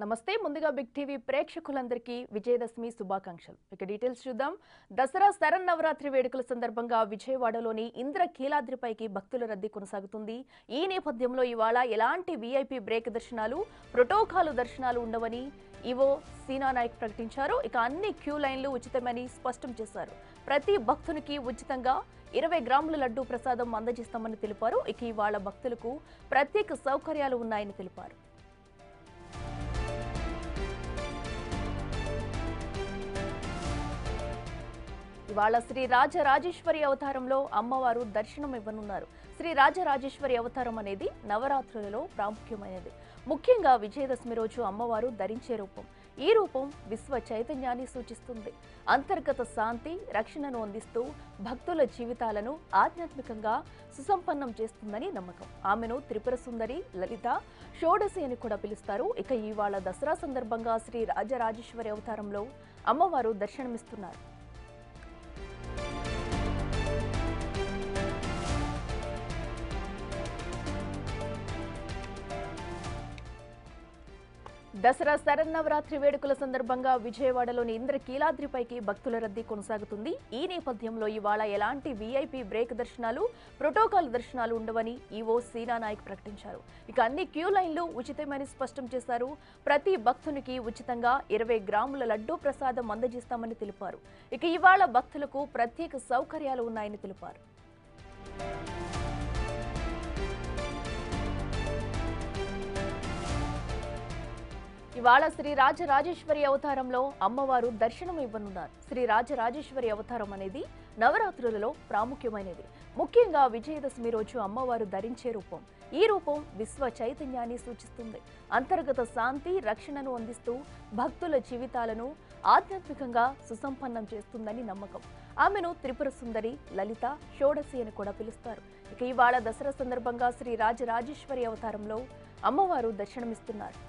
నమస్తే ముందుగా big TV ప్రేక్షకులందరికీ విజయదశమి శుభాకాంక్షలు. ఇక డీటెయిల్స్ చూద్దాం. దసరా శరన్నవరాత్రి వేడుకల సందర్భంగా విజయవాడలోని ఇంద్రకీలాద్రిపైకి భక్తుల రద్దీ కొనసాగుతుంది. ఈ నేపథ్యంలో ఇవాళ ఎలాంటి వీఐపీ బ్రేక్ దర్శనాలు, ప్రోటోకాల్ దర్శనాలు ఉండవని ఈవో సీనా నాయక్ ప్రకటించారు. ఇక అన్ని క్యూ లైన్లు ఉచితమని స్పష్టం చేశారు. ప్రతి భక్తునికి ఉచితంగా 20 గ్రాముల లడ్డూ ప్రసాదం అందజేస్తామని తెలిపారు. ఇక ఇవాళ భక్తులకు ప్రత్యేక సౌకర్యాలు ఉన్నాయని తెలిపారు. ఇవాళ శ్రీ రాజరాజేశ్వరి అవతారంలో అమ్మవారు దర్శనం ఇవ్వనున్నారు. శ్రీ రాజరాజేశ్వరి అవతారం అనేది నవరాత్రులలో ప్రాముఖ్యమైనది. ముఖ్యంగా విజయదశమి రోజు అమ్మవారు ధరించే రూపం. ఈ రూపం విశ్వ చైతన్యాన్ని సూచిస్తుంది. అంతర్గత శాంతి, రక్షణను అందిస్తూ భక్తుల జీవితాలను ఆధ్యాత్మికంగా సుసంపన్నం చేస్తుందని నమ్మకం. ఆమెను త్రిపుర సుందరి, లలిత, షోడశి అని కూడా పిలుస్తారు. ఇక ఇవాళ దసరా సందర్భంగా శ్రీ రాజరాజేశ్వరి అవతారంలో అమ్మవారు దర్శనమిస్తున్నారు. దసరా శరన్నవరాత్రి వేడుకల సందర్భంగా విజయవాడలోని ఇంద్రకీలాద్రిపైకి భక్తుల రద్దీ కొనసాగుతుంది. ఈ నేపథ్యంలో ఇవాళ ఎలాంటి వీఐపీ బ్రేక్ దర్శనాలు, ప్రోటోకాల్ దర్శనాలు ఉండవని ఈవో సీనా నాయక్ ప్రకటించారు. ఇక అన్ని క్యూ లైన్లు ఉచితమని స్పష్టం చేశారు. ప్రతి భక్తునికి ఉచితంగా 20 గ్రాముల లడ్డూ ప్రసాదం అందజేస్తామని తెలిపారు. ఇక ఇవాళ భక్తులకు ప్రత్యేక సౌకర్యాలు ఉన్నాయని తెలిపారు. ఇవాళ శ్రీ రాజరాజేశ్వరి అవతారంలో అమ్మవారు దర్శనం ఇవ్వనున్నారు. శ్రీ రాజరాజేశ్వరి అవతారం అనేది నవరాత్రులలో ప్రాముఖ్యమైనది. ముఖ్యంగా విజయదశమి రోజు అమ్మవారు ధరించే రూపం. ఈ రూపం విశ్వ చైతన్యాన్ని సూచిస్తుంది. అంతర్గత శాంతి, రక్షణను అందిస్తూ భక్తుల జీవితాలను ఆధ్యాత్మికంగా సుసంపన్నం చేస్తుందని నమ్మకం. ఆమెను త్రిపుర సుందరి, లలిత, షోడశి అని కూడా పిలుస్తారు. ఇక ఇవాళ దసరా సందర్భంగా శ్రీ రాజరాజేశ్వరి అవతారంలో అమ్మవారు దర్శనమిస్తున్నారు.